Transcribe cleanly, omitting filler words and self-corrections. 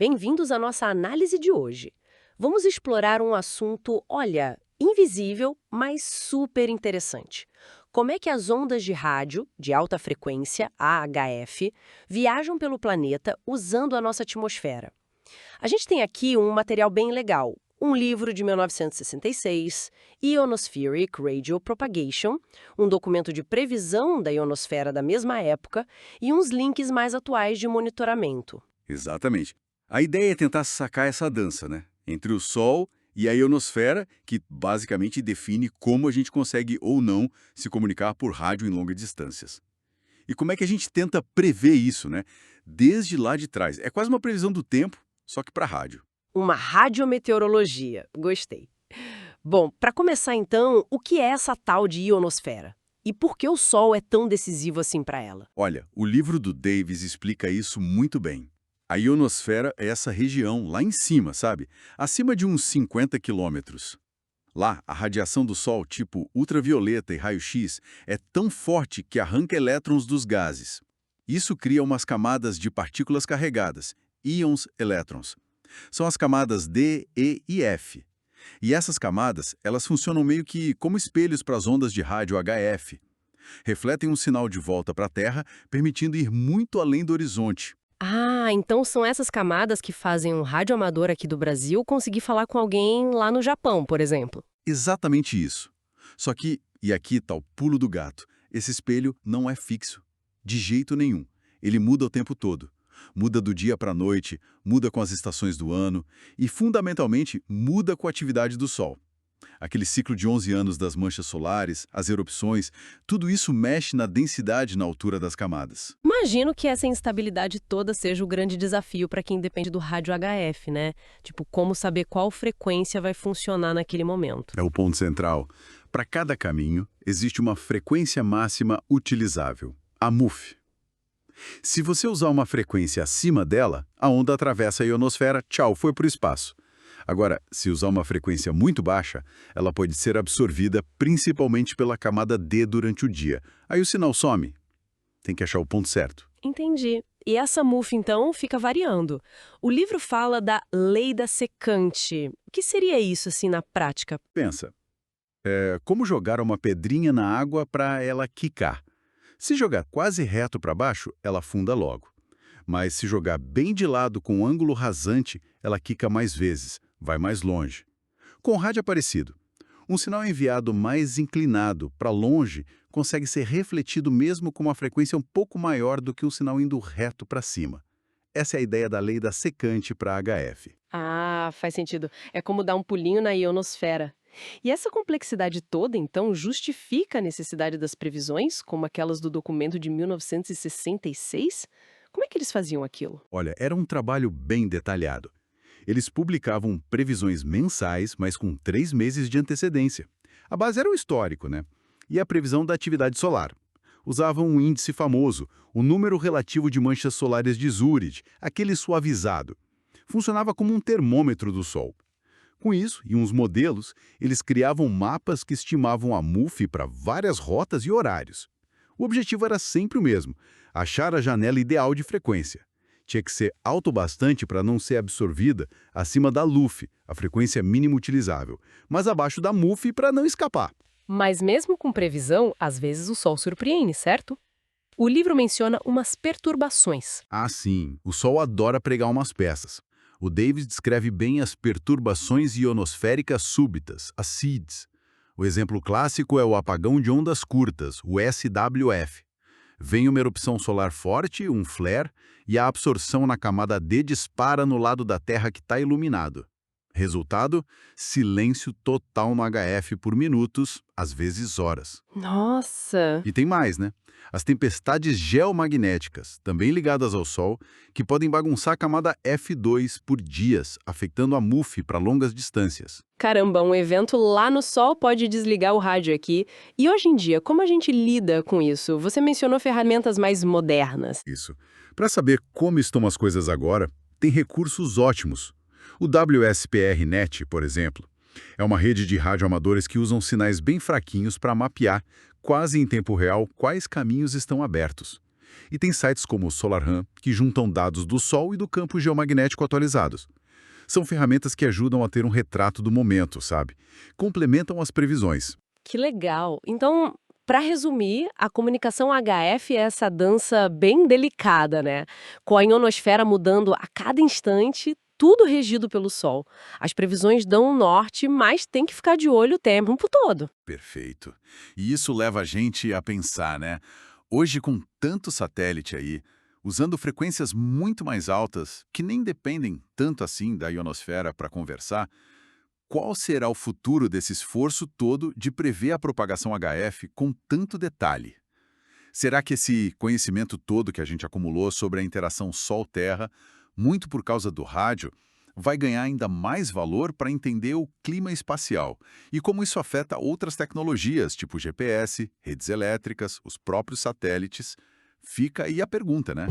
bem-vindos à nossa análise de hoje. Vamos explorar um assunto, olha, invisível, mas super interessante. Como é que as ondas de rádio, de alta frequência, AHF, viajam pelo planeta usando a nossa atmosfera? A gente tem aqui um material bem legal. Um livro de 1966, Ionospheric Radio Propagation, um documento de previsão da ionosfera da mesma época e uns links mais atuais de monitoramento. Exatamente. A ideia é tentar sacar essa dança, né? Entre o Sol e a ionosfera, que basicamente define como a gente consegue ou não se comunicar por rádio em longas distâncias. E como é que a gente tenta prever isso, né? Desde lá de trás. É quase uma previsão do tempo, só que para rádio. Uma radiometeorologia. Gostei. Bom, para começar então, o que é essa tal de ionosfera? E por que o Sol é tão decisivo assim para ela? Olha, o livro do Davis explica isso muito bem. A ionosfera é essa região lá em cima, sabe? Acima de uns 50 quilômetros. Lá, a radiação do Sol, tipo ultravioleta e raio-x, é tão forte que arranca elétrons dos gases. Isso cria umas camadas de partículas carregadas, íons elétrons. São as camadas D, E e F. E essas camadas, elas funcionam meio que como espelhos para as ondas de rádio HF. Refletem um sinal de volta para a Terra, permitindo ir muito além do horizonte. Ah, então são essas camadas que fazem um radioamador aqui do Brasil conseguir falar com alguém lá no Japão, por exemplo. Exatamente isso. Só que, e aqui está o pulo do gato, esse espelho não é fixo. De jeito nenhum. Ele muda o tempo todo. Muda do dia para a noite, muda com as estações do ano e, fundamentalmente, muda com a atividade do Sol. Aquele ciclo de 11 anos das manchas solares, as erupções, tudo isso mexe na densidade na altura das camadas. Imagino que essa instabilidade toda seja o grande desafio para quem depende do rádio HF, né? Tipo, como saber qual frequência vai funcionar naquele momento. É o ponto central. Para cada caminho, existe uma frequência máxima utilizável, a MUF. Se você usar uma frequência acima dela, a onda atravessa a ionosfera, tchau, foi para o espaço. Agora, se usar uma frequência muito baixa, ela pode ser absorvida principalmente pela camada D durante o dia. Aí o sinal some. Tem que achar o ponto certo. Entendi. E essa MUF, então, fica variando. O livro fala da lei da secante. O que seria isso, assim, na prática? Pensa, é como jogar uma pedrinha na água para ela quicar. Se jogar quase reto para baixo, ela afunda logo. Mas se jogar bem de lado com um ângulo rasante, ela quica mais vezes, vai mais longe. Com o rádio é parecido. Um sinal enviado mais inclinado para longe consegue ser refletido mesmo com uma frequência um pouco maior do que um sinal indo reto para cima. Essa é a ideia da lei da secante para HF. Ah, faz sentido. É como dar um pulinho na ionosfera. E essa complexidade toda, então, justifica a necessidade das previsões, como aquelas do documento de 1966? Como é que eles faziam aquilo? Olha, era um trabalho bem detalhado. Eles publicavam previsões mensais, mas com 3 meses de antecedência. A base era o histórico, né? E a previsão da atividade solar. Usavam um índice famoso, o número relativo de manchas solares de Zurich, aquele suavizado. Funcionava como um termômetro do Sol. Com isso, e uns modelos, eles criavam mapas que estimavam a MUF para várias rotas e horários. O objetivo era sempre o mesmo, achar a janela ideal de frequência. Tinha que ser alto bastante para não ser absorvida acima da LUF, a frequência mínima utilizável, mas abaixo da MUF para não escapar. Mas mesmo com previsão, às vezes o Sol surpreende, certo? O livro menciona umas perturbações. Ah, sim, o Sol adora pregar umas peças. O Davis descreve bem as perturbações ionosféricas súbitas, as SIDS. O exemplo clássico é o apagão de ondas curtas, o SWF. Vem uma erupção solar forte, um flare, e a absorção na camada D dispara no lado da Terra que está iluminado. Resultado, silêncio total no HF por minutos, às vezes horas. Nossa! E tem mais, né? As tempestades geomagnéticas, também ligadas ao Sol, que podem bagunçar a camada F2 por dias, afetando a MUF para longas distâncias. Caramba, um evento lá no Sol pode desligar o rádio aqui. E hoje em dia, como a gente lida com isso? Você mencionou ferramentas mais modernas. Isso. Para saber como estão as coisas agora, tem recursos ótimos. O WSPR-NET, por exemplo, é uma rede de radioamadores que usam sinais bem fraquinhos para mapear, quase em tempo real, quais caminhos estão abertos. E tem sites como o SolarHub, que juntam dados do Sol e do campo geomagnético atualizados. São ferramentas que ajudam a ter um retrato do momento, sabe? Complementam as previsões. Que legal. Então, para resumir, a comunicação HF é essa dança bem delicada, né? Com a ionosfera mudando a cada instante, tudo regido pelo Sol. As previsões dão um norte, mas tem que ficar de olho o tempo todo. Perfeito. E isso leva a gente a pensar, né? Hoje, com tanto satélite aí, usando frequências muito mais altas, que nem dependem tanto assim da ionosfera para conversar, qual será o futuro desse esforço todo de prever a propagação HF com tanto detalhe? Será que esse conhecimento todo que a gente acumulou sobre a interação Sol-Terra, muito por causa do rádio, vai ganhar ainda mais valor para entender o clima espacial e como isso afeta outras tecnologias, tipo GPS, redes elétricas, os próprios satélites? Fica aí a pergunta, né?